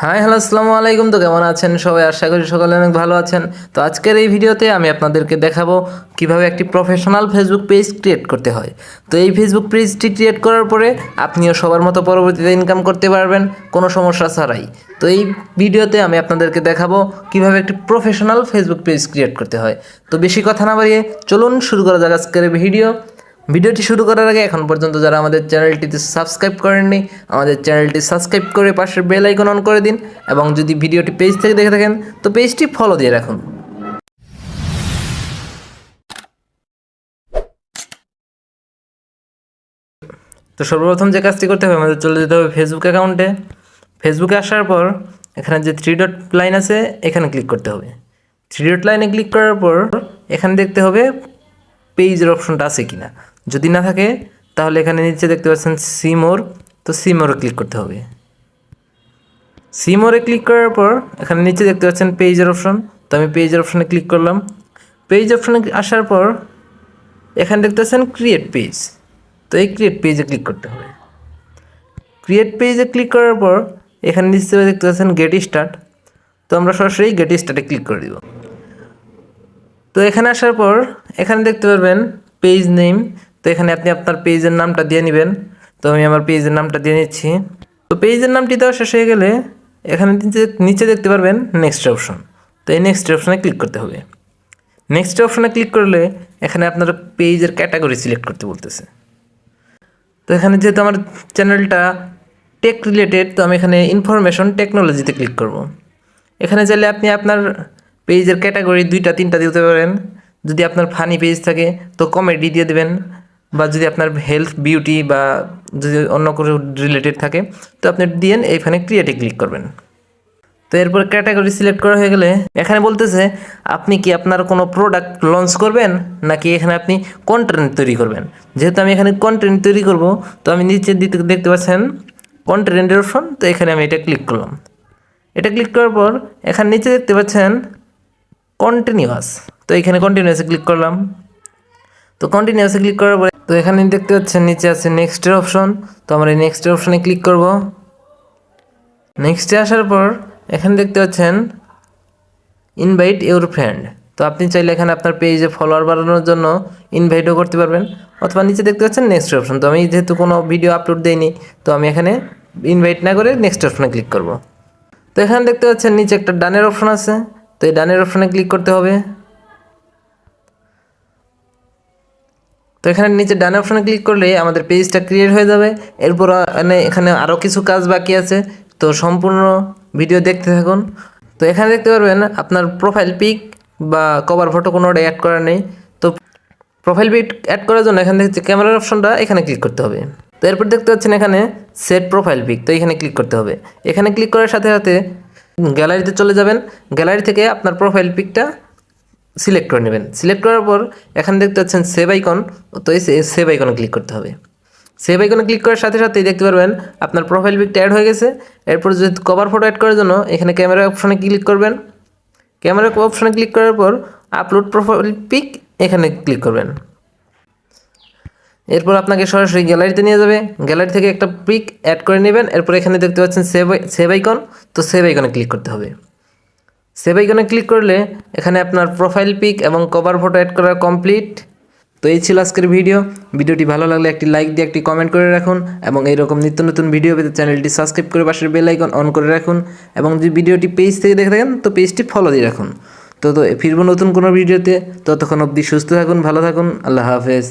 Hi hello আসসালামু আলাইকুম। তো কেমন আছেন সবাই? আশা করি সকলে অনেক ভালো আছেন। তো আজকের এই ভিডিওতে আমি আপনাদেরকে দেখাবো কিভাবে একটি প্রফেশনাল ফেসবুক পেজ ক্রিয়েট করতে হয়। তো এই ফেসবুক পেজটি ক্রিয়েট করার পরে আপনিও সবার মতো পরবর্তীতে ইনকাম করতে পারবেন কোনো সমস্যা ছাড়াই। তো এই ভিডিওতে আমি আপনাদেরকে দেখাবো কিভাবে একটি প্রফেশনাল ফেসবুক পেজ ক্রিয়েট করতে হয়। তো বেশি কথা না বাড়িয়ে চলুন শুরু করা যাক আজকের ভিডিওটি শুরু করার আগে এখন পর্যন্ত যারা আমাদের চ্যানেলটিতে সাবস্ক্রাইব করেননি, আমাদের চ্যানেলটি সাবস্ক্রাইব করে পাশের বেল আইকন অন করে দিন এবং যদি ভিডিওটি পেজ থেকে দেখে থাকেন তো পেজটি ফলো দিয়ে রাখুন। তো সর্বপ্রথম যে কাজটি করতে হবে, আমাদের চলে যেতে হবে ফেসবুক অ্যাকাউন্টে। ফেসবুকে আসার পর এখানে যে 3 ডট লাইন আছে এখানে ক্লিক করতে হবে। 3 ডট লাইনে ক্লিক করার পর এখানে দেখতে হবে পেজের অপশনটা আছে কিনা। যদি না থাকে তাহলে এখানে নিচে দেখতে পাচ্ছেন সি মোর, তো সি মোরে ক্লিক করতে হবে। সি মোরে ক্লিক করার পর এখানে নিচে দেখতে পাচ্ছেন পেজের অপশন, তো আমি পেজের অপশনে ক্লিক করলাম। পেজ অপশনে আসার পর এখানে দেখতে পাচ্ছেন ক্রিয়েট পেজ, তো এই ক্রিয়েট পেজে ক্লিক করতে হবে। ক্রিয়েট পেজে ক্লিক করার পর এখানে নিচে দেখতে পাচ্ছেন গেট স্টার্ট, তো আমরা সরাসরি গেট স্টার্টে ক্লিক করে দিব। তো এখানে আসার পর এখানে দেখতে পারবেন পেজ নেম, তো এখানে আপনি আপনার পেজের নামটা দিয়ে নেবেন। তো আমি আমার পেজের নামটা দিয়ে নিচ্ছি। তো পেজের নামটি দেওয়া শেষ হয়ে গেলে এখানে নিচে দেখতে পারবেন নেক্সট অপশন, তো এই নেক্সট অপশনে ক্লিক করতে হবে। নেক্সট অপশনে ক্লিক করলে এখানে আপনার পেজের ক্যাটাগরি সিলেক্ট করতে বলতেছে। তো এখানে যেহেতু আমার চ্যানেলটা টেক রিলেটেড, তো আমি এখানে ইনফরমেশন টেকনোলজিতে ক্লিক করব। এখানে চাইলে আপনি আপনার পেজের ক্যাটাগরি 2টা 3টা দিতে পারেন। যদি আপনার ফানি পেজ থাকে তো কমেডি দিয়ে দেবেন, বা যদি আপনার হেলথ বিউটি বা যদি অন্য কোনো রিলেটেড থাকে তো আপনি দিয়েন, এখানে ক্রিয়েটে ক্লিক করবেন। তো এরপর ক্যাটাগরি সিলেক্ট করা হয়ে গেলে এখানে বলতেছে আপনি কি আপনার কোনো প্রোডাক্ট লঞ্চ করবেন নাকি এখানে আপনি কন্টেন্ট তৈরি করবেন। যেহেতু আমি এখানে কন্টেন্ট তৈরি করব, তো আমি নিচে দেখতে পাচ্ছেন কন্টেন্টের অপশন, তো এখানে আমি এটা ক্লিক করলাম। এটা ক্লিক করার পর এখানে নিচে দেখতে পাচ্ছেন কন্টিনিউয়াস, তো এখানে কন্টিনিউয়াসে ক্লিক করলাম। তো কন্টিনিউয়াসে ক্লিক করার পরে তো এখানে দেখতে পাচ্ছেন নিচে আছে নেক্সটের অপশন, তো আমরা এই নেক্সটের অপশনে ক্লিক করব। নেক্সটে আসার পর এখানে দেখতে পাচ্ছেন ইনভাইট ইউর ফ্রেন্ড, তো আপনি চাইলে এখানে আপনার পেজে ফলোয়ার বাড়ানোর জন্য ইনভাইটও করতে পারবেন, অথবা নিচে দেখতে পাচ্ছেন নেক্সট অপশন। তো আমি যেহেতু কোনো ভিডিও আপলোড দেইনি, তো আমি এখানে ইনভাইট না করে নেক্সট অপশনে ক্লিক করব। তো এখানে দেখতে পাচ্ছেন নিচে একটা ডানের অপশন আছে, তো এই ডানের অপশনে ক্লিক করতে হবে। তো এখানে নিচে ডান অপশনে ক্লিক করলে আমাদের পেজটা ক্রিয়েট হয়ে যাবে। এরপর এখানে আরও কিছু কাজ বাকি আছে, তো সম্পূর্ণ ভিডিও দেখতে থাকুন। তো এখানে দেখতে পারবেন আপনার প্রোফাইল পিক বা কভার ফটো কোনোটা অ্যাড করা নেই। তো প্রোফাইল পিক অ্যাড করার জন্য এখানে দেখতে ক্যামেরার অপশনটা এখানে ক্লিক করতে হবে। তো এরপর দেখতে পাচ্ছেন এখানে সেট প্রোফাইল পিক, তো এখানে ক্লিক করতে হবে। এখানে ক্লিক করার সাথে সাথে গ্যালারিতে চলে যাবেন। গ্যালারি থেকে আপনার প্রোফাইল পিকটা সিলেক্ট করে নেবেন। সিলেক্ট করার পর এখানে দেখতে পাচ্ছেন সেভ আইকন, তো এই সেভ আইকনে ক্লিক করতে হবে। সেভ আইকনে ক্লিক করার সাথে সাথেই দেখতে পারবেন আপনার প্রোফাইল পিকটা অ্যাড হয়ে গেছে। এরপর যদি কভার ফটো অ্যাড করার জন্য এখানে ক্যামেরা অপশনে ক্লিক করবেন। ক্যামেরা অপশনে ক্লিক করার পর আপলোড প্রোফাইল পিক এখানে ক্লিক করবেন। এরপর আপনাকে সরাসরি গ্যালারিতে নিয়ে যাবে। গ্যালারি থেকে একটা পিক অ্যাড করে নেবেন। এরপর এখানে দেখতে পাচ্ছেন সেভ আইকন, তো সেভ আইকনে ক্লিক করতে হবে। সেভ আইকনে ক্লিক করলে এখানে আপনার প্রোফাইল পিক এবং কভার ফটো অ্যাড করা কমপ্লিট। তো এই ছিল আজকের ভিডিওটি ভালো লাগলে একটি লাইক দিয়ে একটি কমেন্ট করে রাখুন, এবং এইরকম নিত্য নতুন ভিডিও পেতে চ্যানেলটি সাবস্ক্রাইব করে পাশের বেল আইকন অন করে রাখুন, এবং যদি ভিডিওটি পেজ থেকে দেখে থাকেন তো পেজটি ফলো দিয়ে রাখুন। তো ফিরবো নতুন কোনো ভিডিওতে, ততক্ষণ অবধি সুস্থ থাকুন, ভালো থাকুন, আল্লাহ হাফেজ।